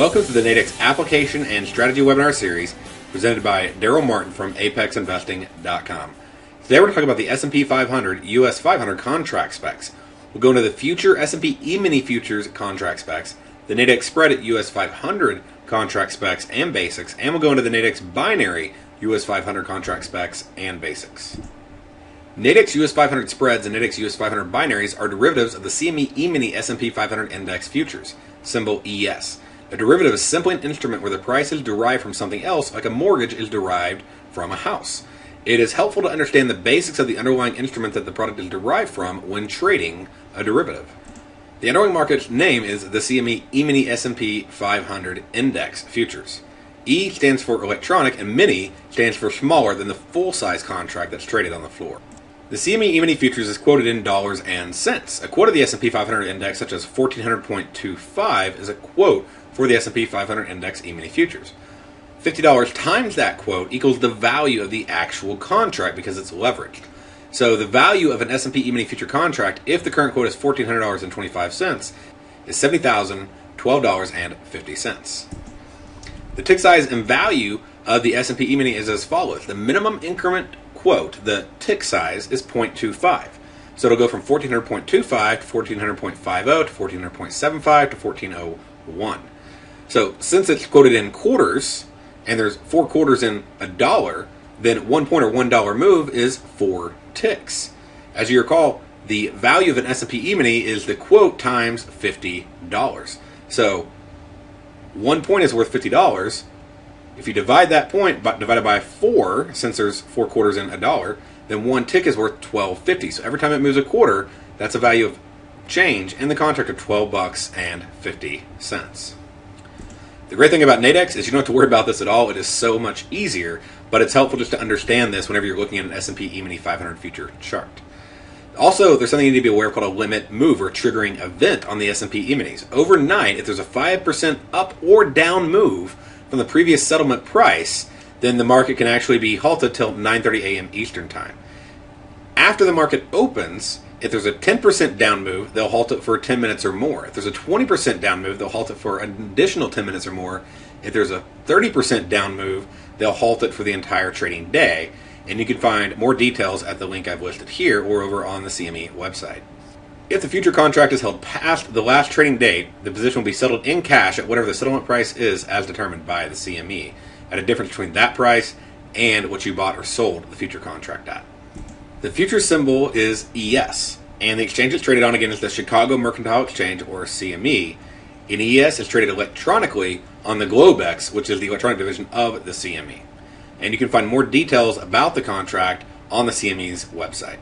Welcome to the Nadex Application and Strategy Webinar Series presented by Daryl Martin from ApexInvesting.com. Today we're going to talk about the S&P 500 US 500 contract specs. We'll go into the future S&P E-mini futures contract specs, the Nadex spread at US 500 contract specs and basics, and we'll go into the Nadex binary US 500 contract specs and basics. Nadex US 500 spreads and Nadex US 500 binaries are derivatives of the CME E-mini S&P 500 index futures, symbol ES. A derivative is simply an instrument where the price is derived from something else, like a mortgage is derived from a house. It is helpful to understand the basics of the underlying instrument that the product is derived from when trading a derivative. The underlying market's name is the CME E-mini S&P 500 Index Futures. E stands for electronic and mini stands for smaller than the full-size contract that's traded on the floor. The CME E-mini futures is quoted in dollars and cents. A quote of the S&P 500 index, such as 1400.25, is a quote for the S&P 500 index E-mini futures. $50 times that quote equals the value of the actual contract because it's leveraged. So the value of an S&P E-mini future contract, if the current quote is $1,400.25, is $70,012.50. The tick size and value of the S&P E-mini is as follows. The minimum increment quote, the tick size, is 0.25. So it'll go from 1400.25 to 1400.50 to 1400.75 to 1401. So since it's quoted in quarters, and there's 4 quarters in a dollar, then 1 point or $1 move is 4 ticks. As you recall, the value of an S&P E-mini is the quote times $50. So 1 point is worth $50. If you divide that point divided by 4, since there's 4 quarters in a dollar, then 1 tick is worth $12.50. So every time it moves a quarter, that's a value of change in the contract of $12.50. The great thing about Nadex is you don't have to worry about this at all. It is so much easier, but it's helpful just to understand this whenever you're looking at an S&P E-mini 500 future chart. Also, there's something you need to be aware of called a limit move or triggering event on the S&P E-minis. Overnight, if there's a 5% up or down move from the previous settlement price, then the market can actually be halted till 9:30 a.m. Eastern Time. After the market opens, if there's a 10% down move, they'll halt it for 10 minutes or more. If there's a 20% down move, they'll halt it for an additional 10 minutes or more. If there's a 30% down move, they'll halt it for the entire trading day. And you can find more details at the link I've listed here or over on the CME website. If the future contract is held past the last trading date, the position will be settled in cash at whatever the settlement price is as determined by the CME, at a difference between that price and what you bought or sold the future contract at. The future symbol is ES, and the exchange it's traded on again is the Chicago Mercantile Exchange, or CME. And ES is traded electronically on the Globex, which is the electronic division of the CME. And you can find more details about the contract on the CME's website.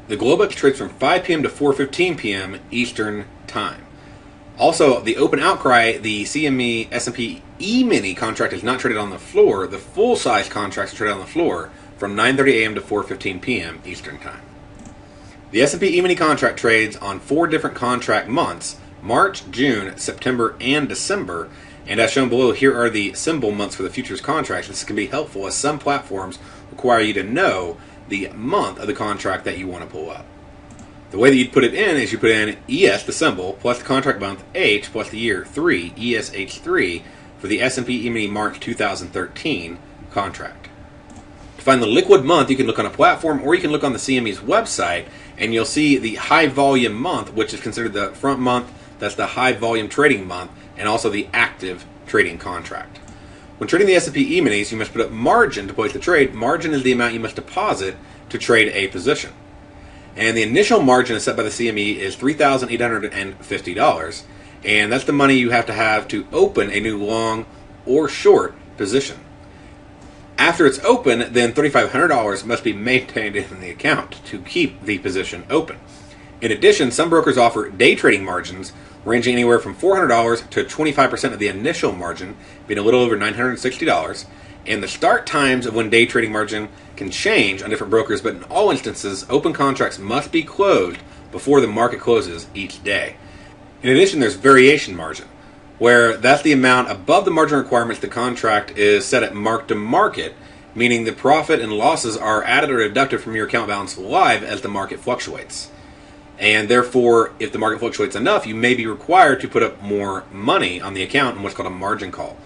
The Globex trades from 5 p.m. to 4:15 p.m. Eastern Time. Also, the open outcry, the CME S&P E-mini contract is not traded on the floor. The full-size contracts are traded on the floor from 9:30 a.m. to 4:15 p.m. Eastern Time. The S&P E-mini contract trades on 4 different contract months: March, June, September, and December. And as shown below, here are the symbol months for the futures contracts. This can be helpful as some platforms require you to know the month of the contract that you want to pull up. The way that you'd put it in is you put in ES, the symbol, plus the contract month H, plus the year 3, ESH3, for the S&P E-mini March 2013 contract. To find the liquid month, you can look on a platform or you can look on the CME's website, and you'll see the high volume month, which is considered the front month. That's the high volume trading month, and also the active trading contract. When trading the S&P E-minis, you must put up margin to place the trade. Margin is the amount you must deposit to trade a position. And the initial margin is set by the CME is $3,850, and that's the money you have to open a new long or short position. After it's open, then $3,500 must be maintained in the account to keep the position open. In addition, some brokers offer day trading margins ranging anywhere from $400 to 25% of the initial margin, being a little over $960. And the start times of when day trading margin can change on different brokers, but in all instances, open contracts must be closed before the market closes each day. In addition, there's variation margin, where that's the amount above the margin requirements the contract is set at mark to market, meaning the profit and losses are added or deducted from your account balance live as the market fluctuates. And therefore, if the market fluctuates enough, you may be required to put up more money on the account in what's called a margin call.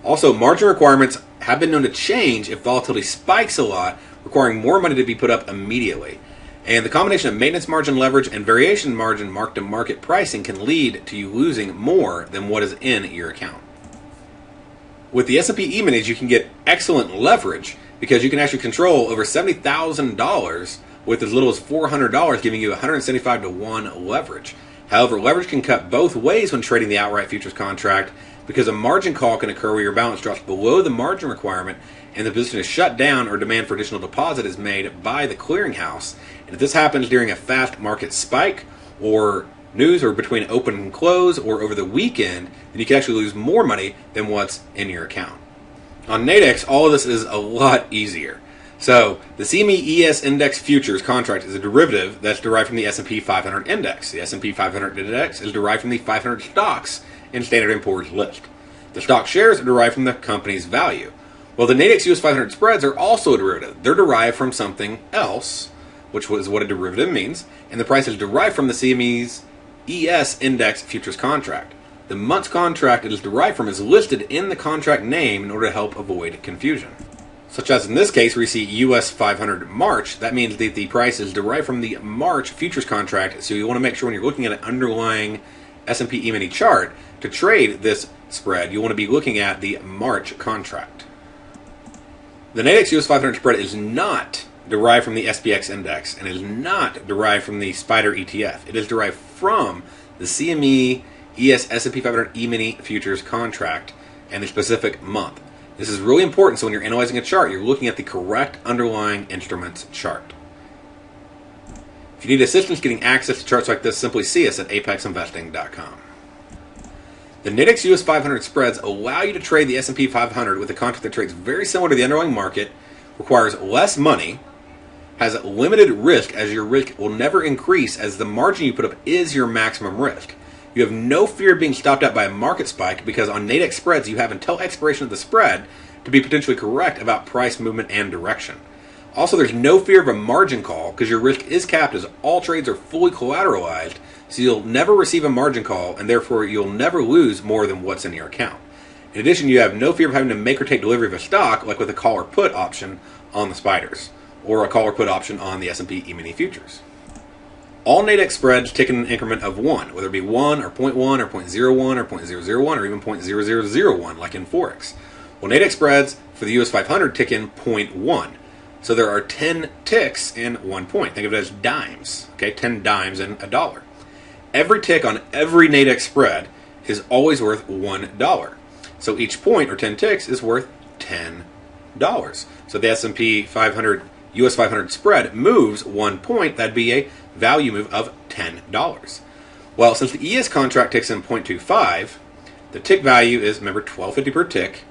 Also, margin requirements have been known to change if volatility spikes a lot, requiring more money to be put up immediately. And the combination of maintenance margin leverage and variation margin mark-to-market pricing can lead to you losing more than what is in your account. With the S&P E-minis, you can get excellent leverage because you can actually control over $70,000 with as little as $400, giving you 175 to 1 leverage. However, leverage can cut both ways when trading the outright futures contract because a margin call can occur where your balance drops below the margin requirement and the position is shut down or demand for additional deposit is made by the clearinghouse. And if this happens during a fast market spike or news or between open and close or over the weekend, then you can actually lose more money than what's in your account. On Nadex, all of this is a lot easier. So the CME ES Index Futures contract is a derivative that's derived from the S&P 500 Index. The S&P 500 Index is derived from the 500 stocks in Standard & Poor's list. The stock shares are derived from the company's value. Well, the Nadex US 500 spreads are also a derivative. They're derived from something else, which is what a derivative means, and the price is derived from the CME's ES Index Futures contract. The month's contract it is derived from is listed in the contract name in order to help avoid confusion. Such as in this case, where you see US 500 March, that means that the price is derived from the March futures contract, so you want to make sure when you're looking at an underlying S&P E-mini chart, to trade this spread, you want to be looking at the March contract. The Nadex US 500 spread is not derived from the SPX index and is not derived from the SPDR ETF. It is derived from the CME ES S&P 500 E-mini futures contract and the specific month. This is really important, so when you're analyzing a chart, you're looking at the correct underlying instrument's chart. If you need assistance getting access to charts like this, simply see us at apexinvesting.com. The Nadex US 500 spreads allow you to trade the S&P 500 with a contract that trades very similar to the underlying market, requires less money, has limited risk as your risk will never increase as the margin you put up is your maximum risk. You have no fear of being stopped out by a market spike because on Nadex spreads you have until expiration of the spread to be potentially correct about price movement and direction. Also, there's no fear of a margin call because your risk is capped as all trades are fully collateralized, so you'll never receive a margin call and therefore you'll never lose more than what's in your account. In addition, you have no fear of having to make or take delivery of a stock like with a call or put option on the SPDRs or a call or put option on the S&P E-mini futures. All Nadex spreads tick in an increment of 1, whether it be 1 or 0.1 or 0.01 or 0.001 or even 0.0001 like in Forex. Well, Nadex spreads for the US 500 tick in 0.1. So there are 10 ticks in 1 point. Think of it as dimes, okay? 10 dimes in a dollar. Every tick on every Nadex spread is always worth $1. So each point, or 10 ticks, is worth $10. So the S&P 500 US 500 spread moves 1 point, that'd be a value move of $10. Well, since the ES contract ticks in 0.25, the tick value is, remember, $12.50 per tick,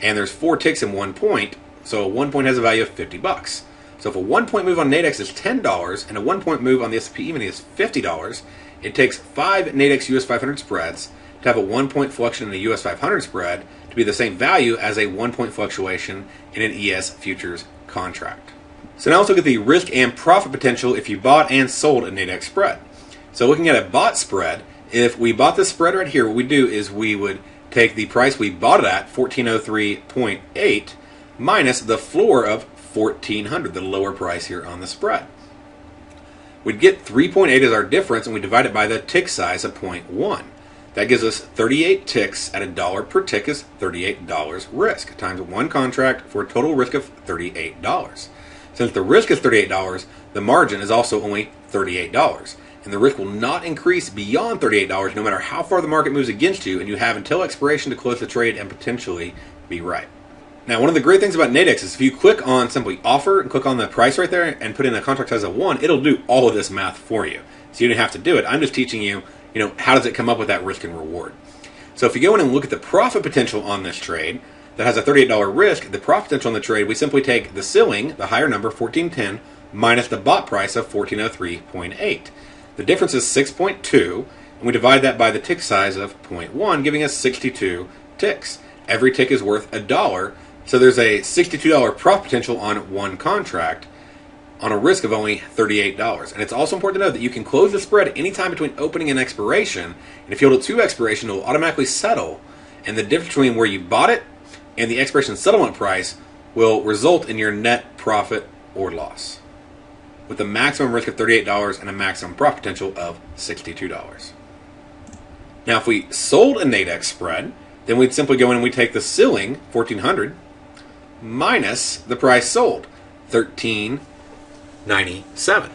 and there's 4 ticks in 1 point, so 1 point has a value of $50. So if a 1 point move on Nadex is $10 and a 1 point move on the S&P E-mini is $50, it takes 5 Nadex US 500 spreads to have a 1 point fluctuation in a US 500 spread to be the same value as a 1 point fluctuation in an ES futures contract. So now let's look at the risk and profit potential if you bought and sold a Nadex spread. So looking at a bought spread, if we bought this spread right here, what we do is we would take the price we bought it at, 1403.8, minus the floor of 1400, the lower price here on the spread. We'd get 3.8 as our difference, and we divide it by the tick size of 0.1. That gives us 38 ticks at $1 per tick is $38 risk, times 1 contract for a total risk of $38. Since the risk is $38, the margin is also only $38. And the risk will not increase beyond $38 no matter how far the market moves against you, and you have until expiration to close the trade and potentially be right. Now, one of the great things about Nadex is if you click on simply offer and click on the price right there and put in a contract size of 1, it'll do all of this math for you. So you don't have to do it. I'm just teaching you, how does it come up with that risk and reward. So if you go in and look at the profit potential on this trade, that has a $38 risk, the profit potential on the trade, we simply take the ceiling, the higher number, 1410, minus the bought price of 1403.8. The difference is 6.2, and we divide that by the tick size of 0.1, giving us 62 ticks. Every tick is worth $1, so there's a $62 profit potential on 1 contract. on a risk of only $38. And it's also important to know that you can close the spread anytime between opening and expiration. And if you hold it to expiration, it will automatically settle. And the difference between where you bought it and the expiration settlement price will result in your net profit or loss, with a maximum risk of $38 and a maximum profit potential of $62. Now, if we sold a Nadex spread, then we'd simply go in and we'd take the ceiling, 1400, minus the price sold, 1397.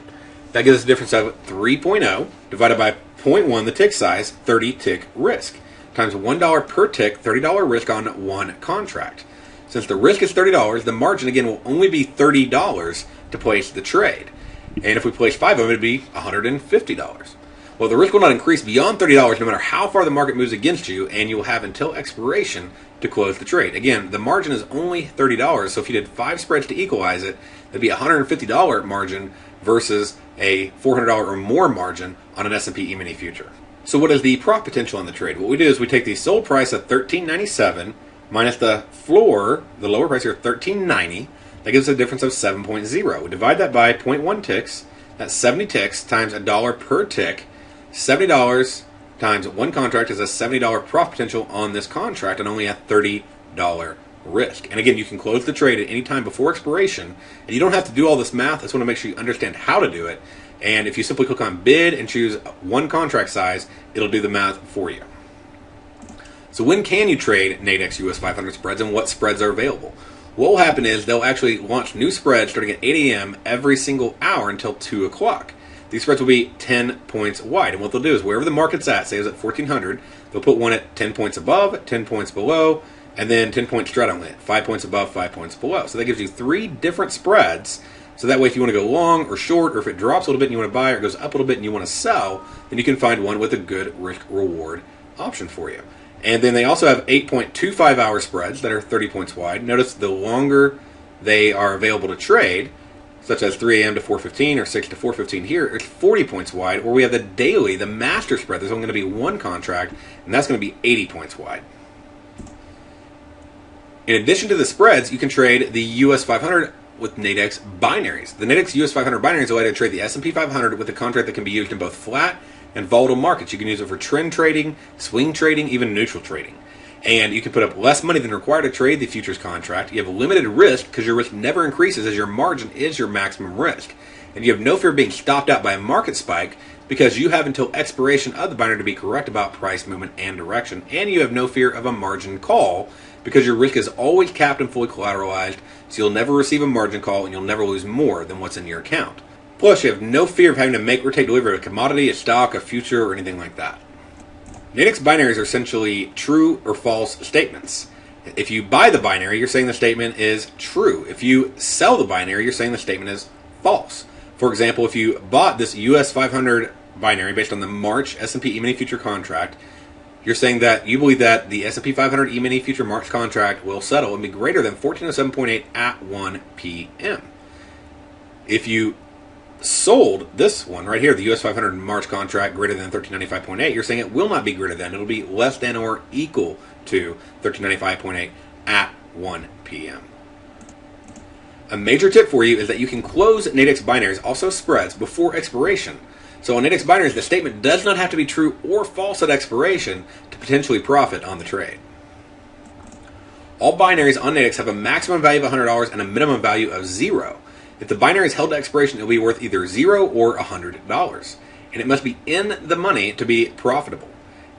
That gives us a difference of 3.0 divided by 0.1, the tick size, 30 tick risk, times $1 per tick, $30 risk on one contract. Since the risk is $30, the margin, again, will only be $30 to place the trade. And if we place 5 of them, it would be $150. Well, the risk will not increase beyond $30 no matter how far the market moves against you, and you will have until expiration to close the trade. Again, the margin is only $30, so if you did 5 spreads to equalize it, that'd be a $150 margin versus a $400 or more margin on an S&P E-mini future. So what is the profit potential on the trade? What we do is we take the sold price of $13.97 minus the floor, the lower price here, $13.90. That gives us a difference of 7.0. We divide that by 0.1 ticks. That's 70 ticks times $1 per tick. $70 times one contract is a $70 profit potential on this contract and only a $30 risk. And again, you can close the trade at any time before expiration, and you don't have to do all this math. I just want to make sure you understand how to do it. And if you simply click on bid and choose one contract size, it'll do the math for you. So when can you trade Nadex US 500 spreads, and what spreads are available? What will happen is they'll actually launch new spreads starting at 8 a.m. every single hour until 2 o'clock. These spreads will be 10 points wide. And what they'll do is wherever the market's at, say it's at 1400, they'll put one at 10 points above, 10 points below, and then 10 points straddling it, 5 points above, 5 points below. So that gives you 3 different spreads. So that way, if you want to go long or short, or if it drops a little bit and you want to buy, or goes up a little bit and you want to sell, then you can find one with a good risk-reward option for you. And then they also have 8.25 hour spreads that are 30 points wide. Notice the longer they are available to trade, such as 3 a.m. to 4:15 or 6 to 4:15 here, it's 40 points wide. Or we have the daily, the master spread. There's only going to be one contract, and that's going to be 80 points wide. In addition to the spreads, you can trade the US 500 with Nadex Binaries. The Nadex US 500 Binaries allow you to trade the S&P 500 with a contract that can be used in both flat and volatile markets. You can use it for trend trading, swing trading, even neutral trading. And you can put up less money than required to trade the futures contract. You have limited risk because your risk never increases as your margin is your maximum risk. And you have no fear of being stopped out by a market spike because you have until expiration of the binary to be correct about price movement and direction. And you have no fear of a margin call because your risk is always capped and fully collateralized, so you'll never receive a margin call and you'll never lose more than what's in your account. Plus, you have no fear of having to make or take delivery of a commodity, a stock, a future, or anything like that. Nadex binaries are essentially true or false statements. If you buy the binary, you're saying the statement is true. If you sell the binary, you're saying the statement is false. For example, if you bought this US 500 binary based on the March S&P E-mini future contract, you're saying that you believe that the S&P 500 E-mini future March contract will settle and be greater than 1407.8 at 1 p.m. If you sold this one right here, the US 500 March contract greater than 1395.8, you're saying it will not be greater than, it'll be less than or equal to 1395.8 at 1 p.m. A major tip for you is that you can close Nadex binaries, also spreads, before expiration. So on Nadex binaries, the statement does not have to be true or false at expiration to potentially profit on the trade. All binaries on Nadex have a maximum value of $100 and a minimum value of 0. If the binary is held to expiration, it will be worth either 0 or $100. And it must be in the money to be profitable.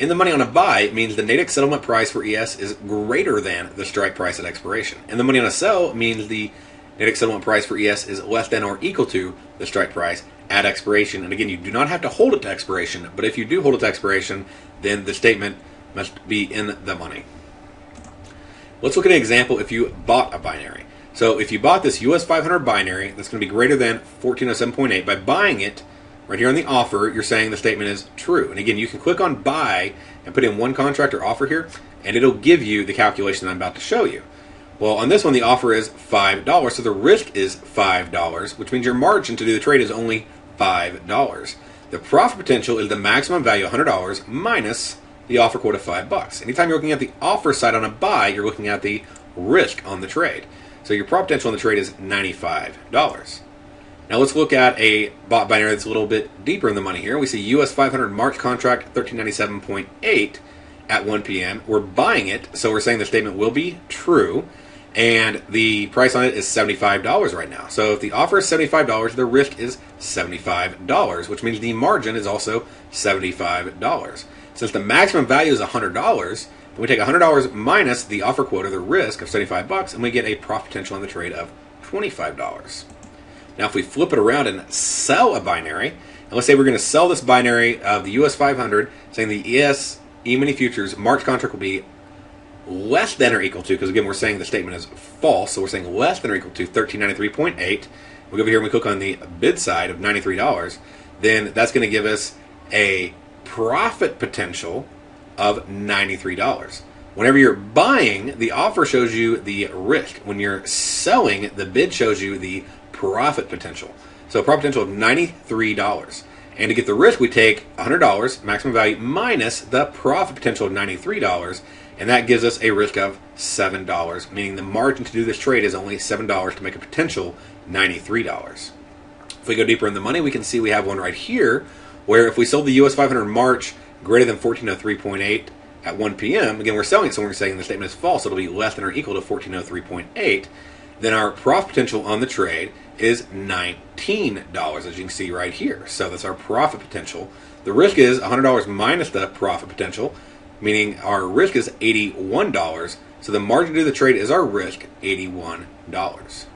In the money on a buy means the Nadex settlement price for ES is greater than the strike price at expiration. And the money on a sell means the Nadex settlement price for ES is less than or equal to the strike price at expiration. And again, you do not have to hold it to expiration, but if you do hold it to expiration, then the statement must be in the money. Let's look at an example if you bought a binary. So if you bought this US 500 binary that's going to be greater than 1407.8, by buying it right here on the offer, you're saying the statement is true. And again, you can click on buy and put in one contract or offer here, and it'll give you the calculation I'm about to show you. Well, on this one, the offer is $5, so the risk is $5, which means your margin to do the trade is only $5. The profit potential is the maximum value, $100, minus the offer quote of $5. Anytime you're looking at the offer side on a buy, you're looking at the risk on the trade. So your profit potential on the trade is $95. Now let's look at a bot binary that's a little bit deeper in the money here. We see US 500 March contract 1397.8 at 1 p.m. We're buying it, so we're saying the statement will be true, and the price on it is $75 right now. So if the offer is $75, the risk is $75, which means the margin is also $75. Since the maximum value is $100, we take $100 minus the offer quota, the risk of $75, and we get a profit potential on the trade of $25. Now if we flip it around and sell a binary, and let's say we're going to sell this binary of the US 500, saying the ES E-mini futures March contract will be less than or equal to, because again we're saying the statement is false, so we're saying less than or equal to 1393.8. We go over here and we click on the bid side of $93, then that's going to give us a profit potential of $93. Whenever you're buying, the offer shows you the risk. When you're selling, the bid shows you the profit potential. So a profit potential of $93. And to get the risk, we take $100, maximum value, minus the profit potential of $93, and that gives us a risk of $7, meaning the margin to do this trade is only $7 to make a potential $93. If we go deeper in the money, we can see we have one right here, where if we sold the US 500 March greater than 1403.8 at 1 p.m., again, we're selling it, so we're saying the statement is false, so it'll be less than or equal to 1403.8, then our profit potential on the trade is $19, as you can see right here. So that's our profit potential. The risk is $100 minus the profit potential, meaning our risk is $81. So the margin to do the trade is our risk, $81. Nadex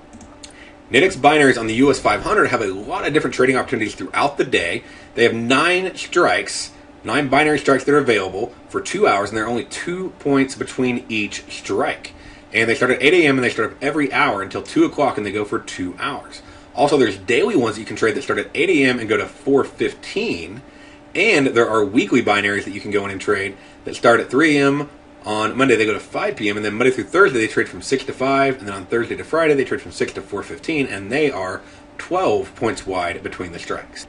binaries on the US 500 have a lot of different trading opportunities throughout the day. They have 9 strikes, 9 binary strikes that are available for 2 hours, and there are only 2 points between each strike. And they start at 8 a.m. and they start up every hour until 2 o'clock, and they go for 2 hours. Also, there's daily ones that you can trade that start at 8 a.m. and go to 4:15. And there are weekly binaries that you can go in and trade that start at 3 a.m. On Monday, they go to 5 p.m. And then Monday through Thursday, they trade from 6 to 5. And then on Thursday to Friday, they trade from 6 to 4:15. And they are 12 points wide between the strikes.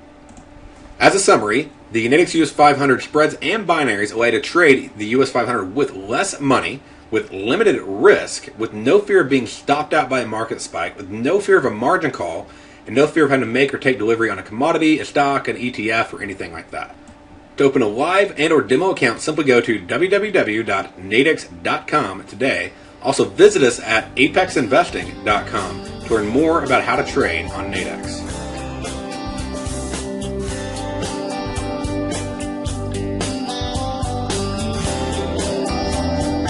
As a summary, the Nadex US 500 spreads and binaries allow you to trade the US 500 with less money, with limited risk, with no fear of being stopped out by a market spike, with no fear of a margin call, and no fear of having to make or take delivery on a commodity, a stock, an ETF, or anything like that. To open a live and or demo account, simply go to www.nadex.com today. Also visit us at apexinvesting.com to learn more about how to trade on Nadex.